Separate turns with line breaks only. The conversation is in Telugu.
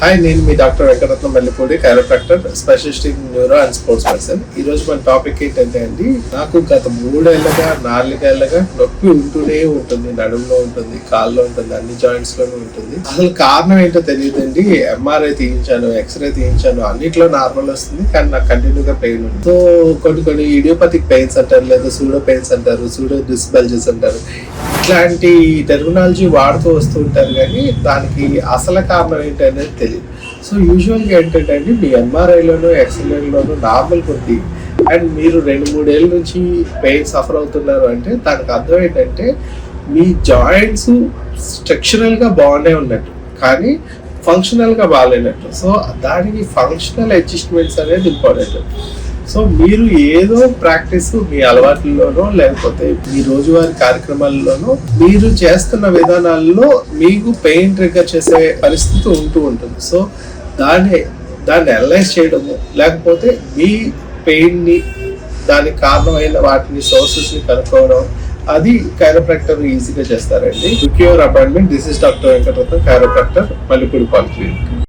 హాయ్, నేను మీ doctor Venkataratnam Mallipudi, chiropractor, specialist in neuro and sports medicine. ఈ రోజు మన టాపిక్ ఏంటంటే అండి, నాకు గత 3 ఏళ్ళగా 4 ఏళ్ళగా నొప్పి ఉంటూనే ఉంటుంది. నడుములో ఉంటుంది, కాల్లో ఉంటుంది, అన్ని జాయింట్స్ లోనూ ఉంటుంది. అసలు కారణం ఏంటో తెలియదండి. ఎంఆర్ఐ తీయించాను, ఎక్స్రే తీయించాను, అన్నిట్లో నార్మల్ వస్తుంది, కానీ నాకు కంటిన్యూగా పెయిన్ ఉంది. సో కొన్ని ఇడియోపతిక్ పెయిన్స్ అంటారు, లేదా సూడో పెయిన్స్ అంటారు, సూడో డిస్బల్జెస్ అంటారు. ఇట్లాంటి టెర్మినాలజీ వాడుతూ వస్తూ ఉంటారు, కానీ దానికి అసలు కారణం ఏంటనేది తెలియదు. సో యూజువల్గా ఏంటంటే అండి, మీ ఎంఆర్ఐలోను ఎక్స్రేలోను నార్మల్ కొద్ది అండ్ మీరు 2-3 ఏళ్ళ నుంచి పెయిన్ సఫర్ అవుతున్నారు అంటే దానికి అర్థం ఏంటంటే మీ జాయింట్స్ స్ట్రక్చరల్గా బాగానే ఉన్నట్టు, కానీ ఫంక్షనల్గా బాగాలేనట్టు. సో దానికి ఫంక్షనల్ అడ్జస్ట్మెంట్స్ అనేది ఇంపార్టెంట్. సో మీరు ఏదో ప్రాక్టీస్ మీ అలవాట్లలోనో లేకపోతే మీ రోజువారీ కార్యక్రమాల్లోనో మీరు చేస్తున్న విధానాల్లో మీకు పెయిన్ ట్రిగ్గర్ చేసే పరిస్థితి ఉంటూ ఉంటుంది. సో దాన్ని అనలైజ్ చేయడము, లేకపోతే మీ పెయిన్ని దానికి కారణమైన వాటిని సోర్సెస్ని కనుక్కోవడం, అది కైరోప్రాక్టర్ ఈజీగా చేస్తారండి. Book your appointment. This is doctor Venkataratnam, chiropractor, Mallipudi polyclinic.